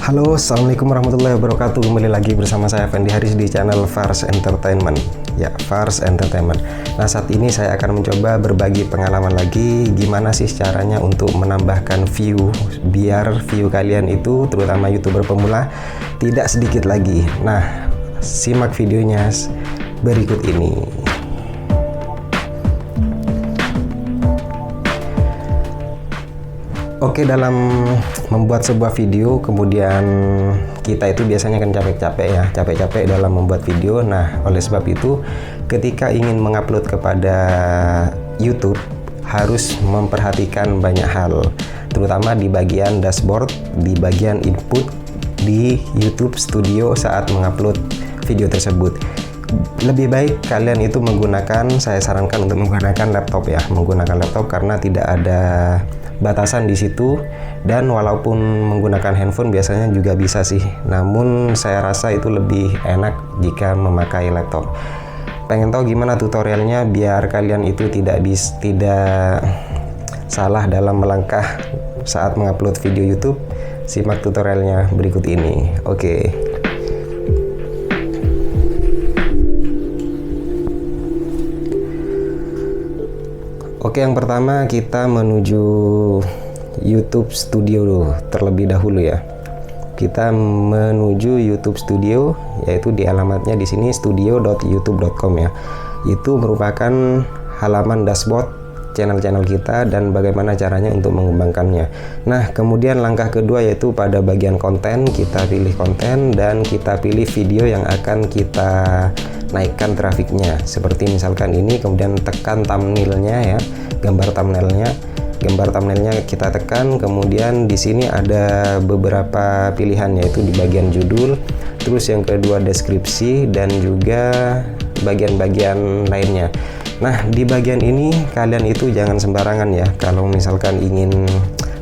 Halo, assalamualaikum warahmatullahi wabarakatuh. Kembali lagi bersama saya Fendi Haris di channel Fars Entertainment. Ya, Fars Entertainment. Nah, saat ini saya akan mencoba berbagi pengalaman lagi gimana sih caranya untuk menambahkan view biar view kalian itu, terutama YouTuber pemula, tidak sedikit lagi. Nah, simak videonya berikut ini. Oke, dalam membuat sebuah video, kemudian kita itu biasanya kan capek-capek dalam membuat video. Nah, oleh sebab itu, ketika ingin mengupload kepada YouTube, harus memperhatikan banyak hal, terutama di bagian dashboard, di bagian input di YouTube Studio saat mengupload video tersebut. Lebih baik kalian itu menggunakan, saya sarankan untuk menggunakan laptop ya, menggunakan laptop karena tidak ada batasan di situ, dan walaupun menggunakan handphone biasanya juga bisa sih, namun saya rasa itu lebih enak jika memakai laptop. Pengen tahu gimana tutorialnya biar kalian itu tidak salah dalam melangkah saat mengupload video YouTube? Simak tutorialnya berikut ini. Oke. Oke, yang pertama kita menuju YouTube Studio terlebih dahulu ya. Kita menuju YouTube Studio, yaitu di alamatnya di sini studio.youtube.com ya. Itu merupakan halaman dashboard channel-channel kita dan bagaimana caranya untuk mengembangkannya. Nah, kemudian langkah kedua yaitu pada bagian konten, kita pilih konten dan kita pilih video yang akan kita naikkan trafiknya, seperti misalkan ini, kemudian tekan thumbnailnya ya, gambar thumbnailnya kita tekan, kemudian di sini ada beberapa pilihan yaitu di bagian judul, terus yang kedua deskripsi dan juga bagian-bagian lainnya. Nah, di bagian ini kalian itu jangan sembarangan ya, kalau misalkan ingin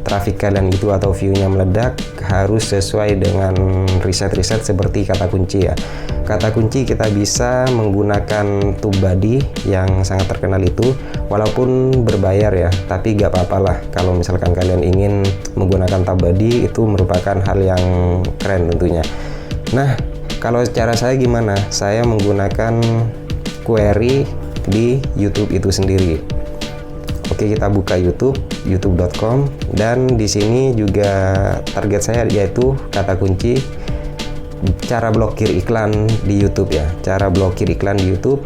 traffic kalian itu atau view-nya meledak, harus sesuai dengan riset-riset seperti kata kunci ya. Kata kunci kita bisa menggunakan TubeBuddy yang sangat terkenal itu, walaupun berbayar ya, tapi gak apa-apa lah kalau misalkan kalian ingin menggunakan TubeBuddy, itu merupakan hal yang keren tentunya. Nah, kalau cara saya gimana? Saya menggunakan query di YouTube itu sendiri. Oke, kita buka YouTube, youtube.com, dan di sini juga target saya yaitu kata kunci cara blokir iklan di YouTube ya, cara blokir iklan di YouTube.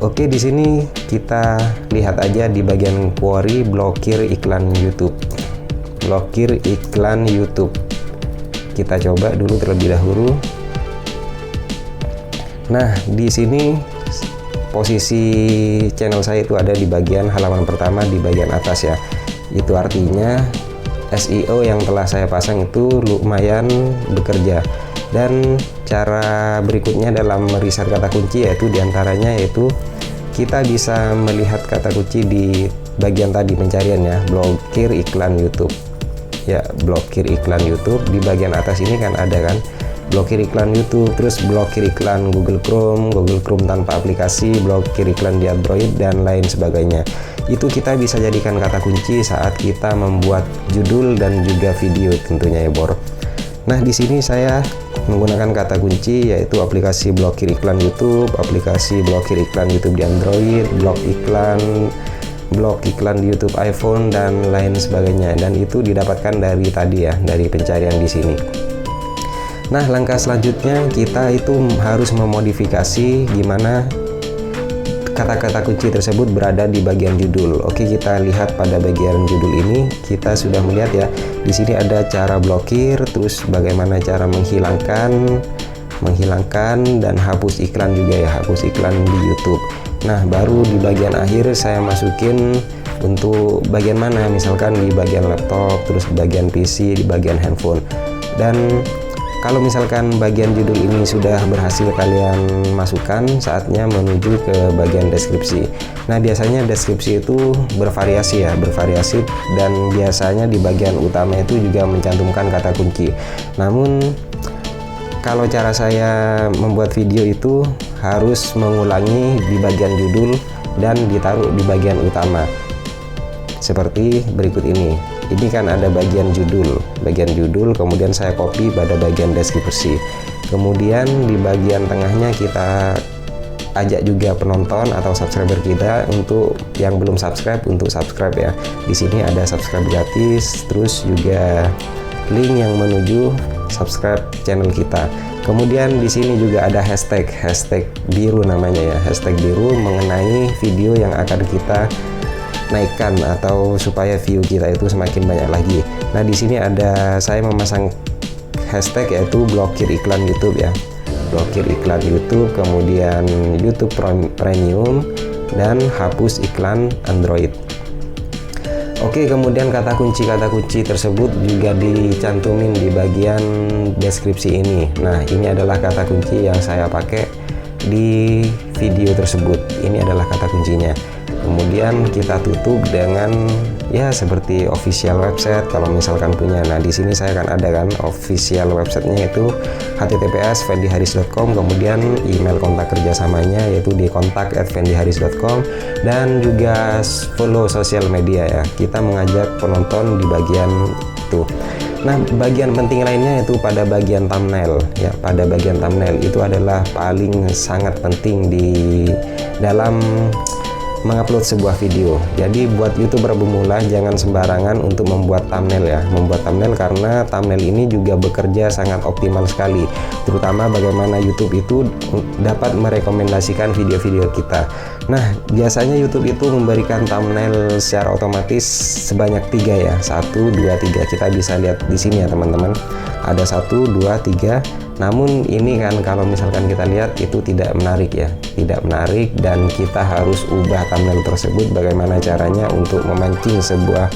Oke, di sini kita lihat aja di bagian query blokir iklan YouTube. Blokir iklan YouTube. Kita coba dulu terlebih dahulu. Nah, di sini posisi channel saya itu ada di bagian halaman pertama di bagian atas ya. Itu artinya SEO yang telah saya pasang itu lumayan bekerja. Dan cara berikutnya dalam riset kata kunci yaitu diantaranya yaitu kita bisa melihat kata kunci di bagian tadi pencarian ya, blokir iklan YouTube ya, blokir iklan YouTube. Di bagian atas ini kan ada kan blokir iklan YouTube, terus blokir iklan Google Chrome tanpa aplikasi, blokir iklan di Android dan lain sebagainya. Itu kita bisa jadikan kata kunci saat kita membuat judul dan juga video tentunya ya bor. Nah, di sini saya menggunakan kata kunci yaitu aplikasi blokir iklan YouTube, aplikasi blokir iklan YouTube di Android, blok iklan di YouTube iPhone dan lain sebagainya, dan itu didapatkan dari tadi ya, dari pencarian di sini. Nah, langkah selanjutnya kita itu harus memodifikasi gimana kata-kata kunci tersebut berada di bagian judul. Oke, kita lihat pada bagian judul ini kita sudah melihat ya, di sini ada cara blokir, terus bagaimana cara menghilangkan dan hapus iklan juga ya, hapus iklan di YouTube. Nah, baru di bagian akhir saya masukin untuk bagian mana, misalkan di bagian laptop, terus di bagian PC, di bagian handphone. Dan kalau misalkan bagian judul ini sudah berhasil kalian masukkan, saatnya menuju ke bagian deskripsi. Nah, biasanya deskripsi itu bervariasi ya, dan biasanya di bagian utama itu juga mencantumkan kata kunci. Namun kalau cara saya membuat video itu harus mengulangi di bagian judul dan ditaruh di bagian utama. Seperti berikut ini. Ini kan ada bagian judul bagian judul, kemudian saya copy pada bagian deskripsi. Kemudian di bagian tengahnya kita ajak juga penonton atau subscriber kita untuk yang belum subscribe untuk subscribe ya. Di sini ada subscribe gratis, terus juga link yang menuju subscribe channel kita. Kemudian di sini juga ada hashtag biru namanya ya, hashtag biru mengenai video yang akan kita naikkan atau supaya view kita itu semakin banyak lagi. Nah, di sini ada saya memasang hashtag yaitu blokir iklan YouTube ya. Blokir iklan YouTube, kemudian YouTube Premium, dan hapus iklan Android. Oke, kemudian kata kunci tersebut juga dicantumin di bagian deskripsi ini. Nah, ini adalah kata kunci yang saya pakai di video tersebut. Ini adalah kata kuncinya. Kemudian kita tutup dengan ya seperti official website kalau misalkan punya. Nah, di sini saya akan ada kan official websitenya itu https://fendiharis.com, kemudian email kontak kerjasamanya yaitu di kontak@fendiharis.com, dan juga follow sosial media ya. Kita mengajak penonton di bagian itu. Nah, bagian penting lainnya itu pada bagian thumbnail ya. Pada bagian thumbnail itu adalah paling sangat penting di dalam mengupload sebuah video. Jadi buat YouTuber pemula jangan sembarangan untuk membuat thumbnail ya. Membuat thumbnail karena thumbnail ini juga bekerja sangat optimal sekali. Terutama bagaimana YouTube itu dapat merekomendasikan video-video kita. Nah, biasanya YouTube itu memberikan thumbnail secara otomatis sebanyak 3 ya. 1, 2, 3. Kita bisa lihat di sini ya teman-teman. Ada 1, 2, 3. Namun ini kan kalau misalkan kita lihat itu tidak menarik ya, tidak menarik, dan kita harus ubah thumbnail tersebut bagaimana caranya untuk memancing sebuah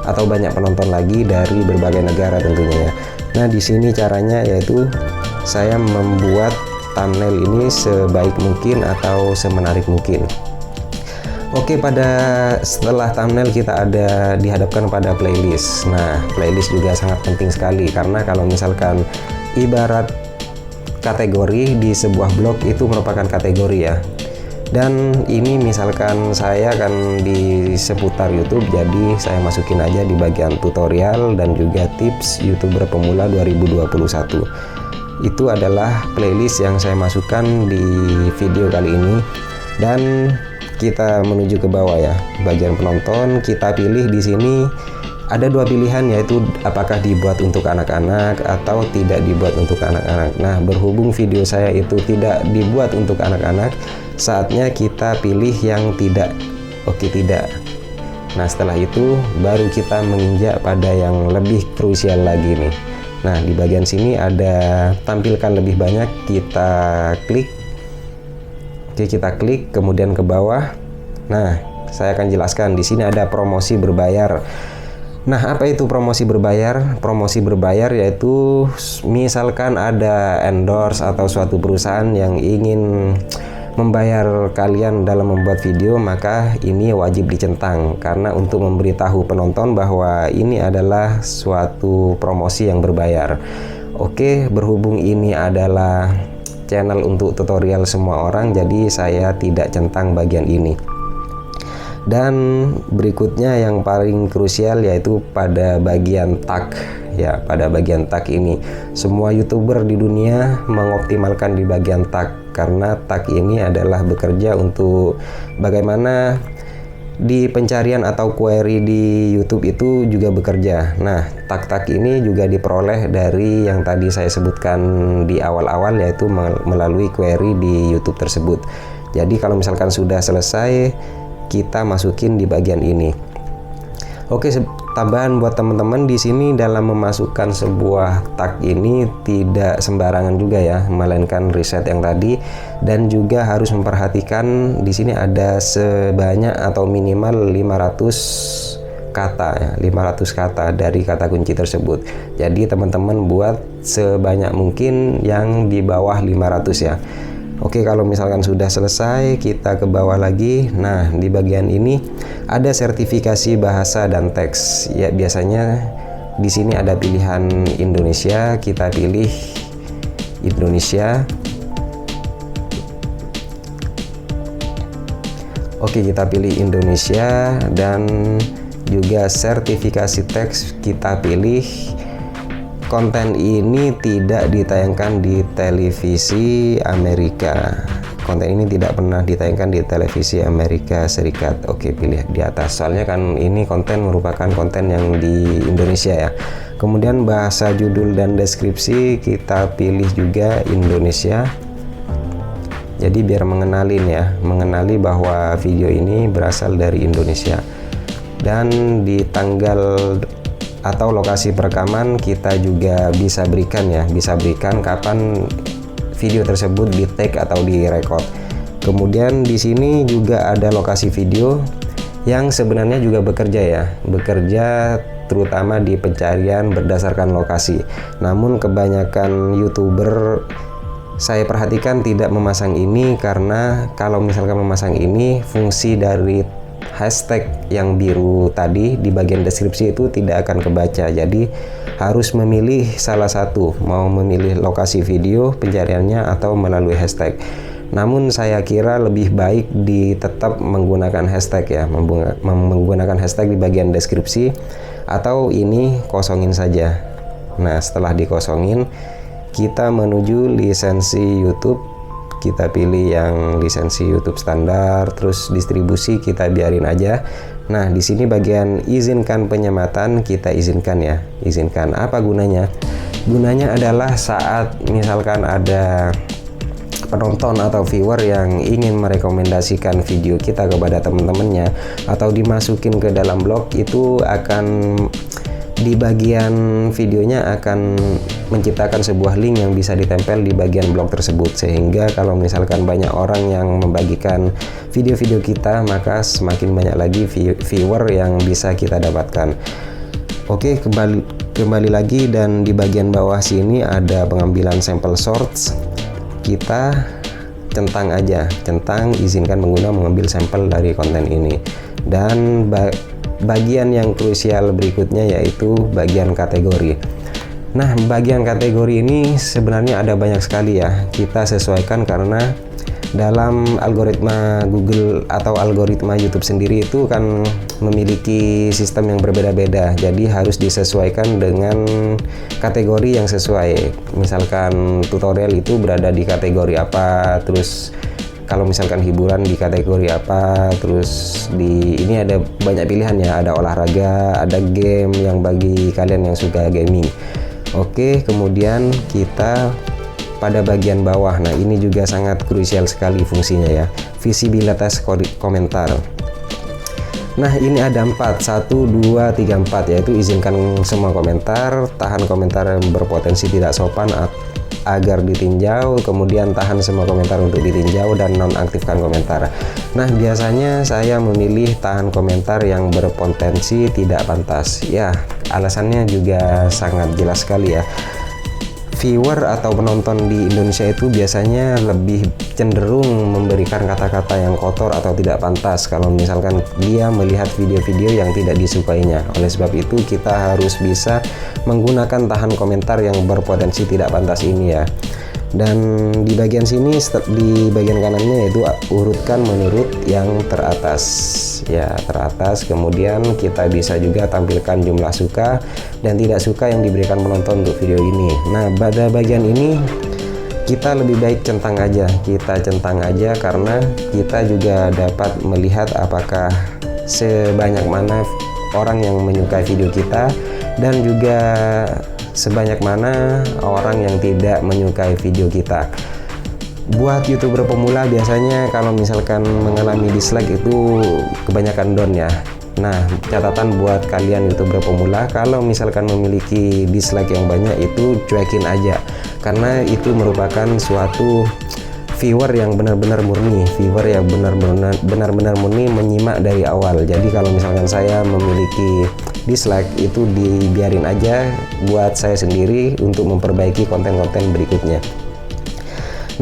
atau banyak penonton lagi dari berbagai negara tentunya ya. Nah, di sini caranya yaitu saya membuat thumbnail ini sebaik mungkin atau semenarik mungkin. Oke, setelah thumbnail kita ada dihadapkan pada playlist. Nah, playlist juga sangat penting sekali karena kalau misalkan ibarat kategori di sebuah blog itu merupakan kategori ya. Dan ini misalkan saya kan di seputar YouTube, jadi saya masukin aja di bagian tutorial dan juga tips YouTuber pemula 2021. Itu adalah playlist yang saya masukkan di video kali ini. Dan kita menuju ke bawah ya, bagian penonton kita pilih di sini. Ada 2 pilihan yaitu apakah dibuat untuk anak-anak atau tidak dibuat untuk anak-anak. Nah, berhubung video saya itu tidak dibuat untuk anak-anak, saatnya kita pilih yang tidak. Oke, tidak. Nah, setelah itu baru kita menginjak pada yang lebih krusial lagi nih. Nah, di bagian sini ada tampilkan lebih banyak, kita klik. Oke, kita klik kemudian ke bawah. Nah, saya akan jelaskan di sini ada promosi berbayar. Nah, apa itu promosi berbayar? Promosi berbayar yaitu misalkan ada endorse atau suatu perusahaan yang ingin membayar kalian dalam membuat video, maka ini wajib dicentang karena untuk memberitahu penonton bahwa ini adalah suatu promosi yang berbayar. Oke, berhubung ini adalah channel untuk tutorial semua orang, jadi saya tidak centang bagian ini. Dan berikutnya yang paling krusial yaitu pada bagian tag ya. Pada bagian tag ini semua YouTuber di dunia mengoptimalkan di bagian tag karena tag ini adalah bekerja untuk bagaimana di pencarian atau query di YouTube itu juga bekerja. Nah, tag-tag ini juga diperoleh dari yang tadi saya sebutkan di awal-awal yaitu melalui query di YouTube tersebut. Jadi kalau misalkan sudah selesai, kita masukin di bagian ini. Oke, tambahan buat teman-teman di sini dalam memasukkan sebuah tag ini tidak sembarangan juga ya, melainkan riset yang tadi, dan juga harus memperhatikan di sini ada sebanyak atau minimal 500 kata ya, 500 kata dari kata kunci tersebut. Jadi teman-teman buat sebanyak mungkin yang di bawah 500 ya. Oke, kalau misalkan sudah selesai, kita ke bawah lagi. Nah, di bagian ini ada sertifikasi bahasa dan teks. Ya, biasanya di sini ada pilihan Indonesia, kita pilih Indonesia. Oke, kita pilih Indonesia, dan juga sertifikasi teks kita pilih konten ini tidak ditayangkan di televisi Amerika. Konten ini tidak pernah ditayangkan di televisi Amerika Serikat. Oke, pilih di atas. Soalnya kan ini konten merupakan konten yang di Indonesia ya. Kemudian bahasa judul dan deskripsi kita pilih juga Indonesia. Jadi biar mengenali bahwa video ini berasal dari Indonesia. Dan di tanggal atau lokasi perekaman kita juga bisa berikan kapan video tersebut di take atau di record. Kemudian di sini juga ada lokasi video yang sebenarnya juga bekerja terutama di pencarian berdasarkan lokasi. Namun kebanyakan YouTuber saya perhatikan tidak memasang ini, karena kalau misalkan memasang ini, fungsi dari hashtag yang biru tadi di bagian deskripsi itu tidak akan kebaca. Jadi harus memilih salah satu, mau memilih lokasi video pencariannya atau melalui hashtag. Namun saya kira lebih baik tetap menggunakan hashtag ya, menggunakan hashtag di bagian deskripsi, atau ini kosongin saja. Nah, setelah dikosongin, kita menuju lisensi YouTube. Kita pilih yang lisensi YouTube standar, terus distribusi kita biarin aja. Nah, di sini bagian izinkan penyematan kita izinkan ya. Izinkan. Apa gunanya? Gunanya adalah saat misalkan ada penonton atau viewer yang ingin merekomendasikan video kita kepada teman-temannya atau dimasukin ke dalam blog, itu akan di bagian videonya akan menciptakan sebuah link yang bisa ditempel di bagian blog tersebut, sehingga kalau misalkan banyak orang yang membagikan video-video kita, maka semakin banyak lagi viewer yang bisa kita dapatkan. Oke, kembali lagi, dan di bagian bawah sini ada pengambilan sampel source. Kita centang izinkan pengguna mengambil sampel dari konten ini. Dan bagian yang krusial berikutnya yaitu bagian kategori. Nah, bagian kategori ini sebenarnya ada banyak sekali ya. Kita sesuaikan karena dalam algoritma Google atau algoritma YouTube sendiri itu kan memiliki sistem yang berbeda-beda. Jadi harus disesuaikan dengan kategori yang sesuai. Misalkan tutorial itu berada di kategori apa, terus kalau misalkan hiburan di kategori apa, terus ini ada banyak pilihan ya, ada olahraga, ada game yang bagi kalian yang suka gaming. Oke, kemudian kita pada bagian bawah, nah ini juga sangat krusial sekali fungsinya ya, visibilitas komentar. Nah, ini ada 4, 1, 2, 3, 4, yaitu izinkan semua komentar, tahan komentar yang berpotensi tidak sopan agar ditinjau, kemudian tahan semua komentar untuk ditinjau, dan nonaktifkan komentar. Nah, biasanya saya memilih tahan komentar yang berpotensi tidak pantas. Ya, alasannya juga sangat jelas sekali ya. Viewer atau penonton di Indonesia itu biasanya lebih cenderung memberikan kata-kata yang kotor atau tidak pantas kalau misalkan dia melihat video-video yang tidak disukainya. Oleh sebab itu kita harus bisa menggunakan tahan komentar yang berpotensi tidak pantas ini ya. Dan di bagian sini, di bagian kanannya, yaitu urutkan menurut yang teratas ya, teratas. Kemudian kita bisa juga tampilkan jumlah suka dan tidak suka yang diberikan penonton untuk video ini. Nah, pada bagian ini kita lebih baik centang aja karena kita juga dapat melihat apakah sebanyak mana orang yang menyukai video kita, dan juga sebanyak mana orang yang tidak menyukai video kita. Buat YouTuber pemula biasanya kalau misalkan mengalami dislike itu kebanyakan down ya. Nah, catatan buat kalian YouTuber pemula, kalau misalkan memiliki dislike yang banyak itu cuekin aja, karena itu merupakan suatu viewer yang benar-benar murni, benar-benar murni menyimak dari awal. Jadi kalau misalkan saya memiliki dislike itu dibiarin aja buat saya sendiri untuk memperbaiki konten-konten berikutnya.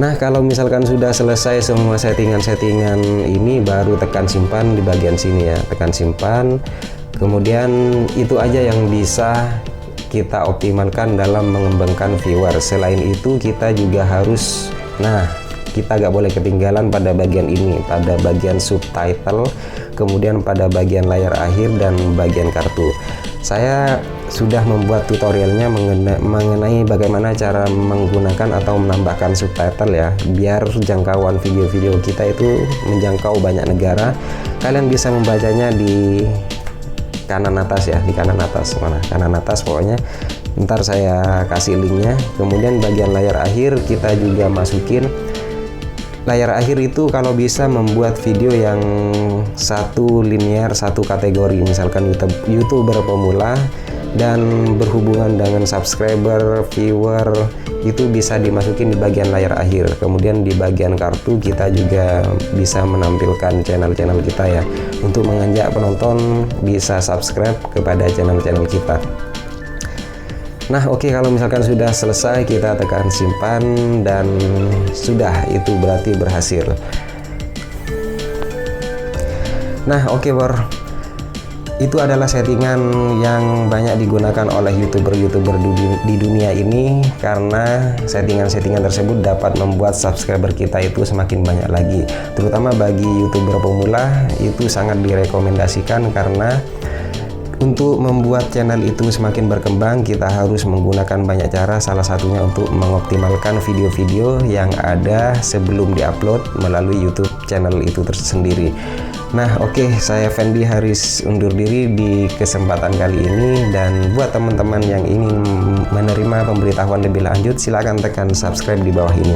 Nah, kalau misalkan sudah selesai semua settingan-settingan ini, baru tekan simpan di bagian sini ya, tekan simpan. Kemudian itu aja yang bisa kita optimalkan dalam mengembangkan viewer. Selain itu kita juga harus, kita nggak boleh ketinggalan pada bagian ini, pada bagian subtitle, kemudian pada bagian layar akhir dan bagian kartu. Saya sudah membuat tutorialnya mengenai bagaimana cara menggunakan atau menambahkan subtitle ya, biar jangkauan video-video kita itu menjangkau banyak negara. Kalian bisa membacanya di kanan atas ya, di kanan atas, mana kanan atas pokoknya. Ntar saya kasih linknya. Kemudian bagian layar akhir kita juga masukin. Layar akhir itu kalau bisa membuat video yang satu linear, satu kategori, misalkan YouTuber pemula dan berhubungan dengan subscriber, viewer, itu bisa dimasukin di bagian layar akhir. Kemudian di bagian kartu kita juga bisa menampilkan channel-channel kita ya, untuk mengajak penonton bisa subscribe kepada channel-channel kita. Nah oke, kalau misalkan sudah selesai kita tekan simpan dan sudah, itu berarti berhasil. Nah oke bor, itu adalah settingan yang banyak digunakan oleh youtuber-youtuber di dunia ini, karena settingan-settingan tersebut dapat membuat subscriber kita itu semakin banyak lagi. Terutama bagi youtuber pemula itu sangat direkomendasikan, karena untuk membuat channel itu semakin berkembang kita harus menggunakan banyak cara. Salah satunya untuk mengoptimalkan video-video yang ada sebelum diupload melalui YouTube channel itu tersendiri. Nah oke, saya Fendi Haris undur diri di kesempatan kali ini, dan buat teman-teman yang ingin menerima pemberitahuan lebih lanjut silahkan tekan subscribe di bawah ini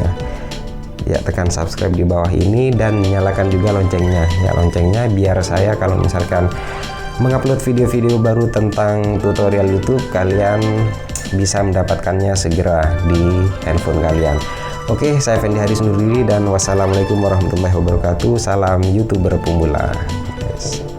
ya, tekan subscribe di bawah ini dan nyalakan juga loncengnya ya, loncengnya biar saya kalau misalkan mengupload video-video baru tentang tutorial YouTube, kalian bisa mendapatkannya segera di handphone kalian. Oke, saya Fendi Haris undur diri dan wassalamualaikum warahmatullahi wabarakatuh. Salam YouTuber pemula. Yes.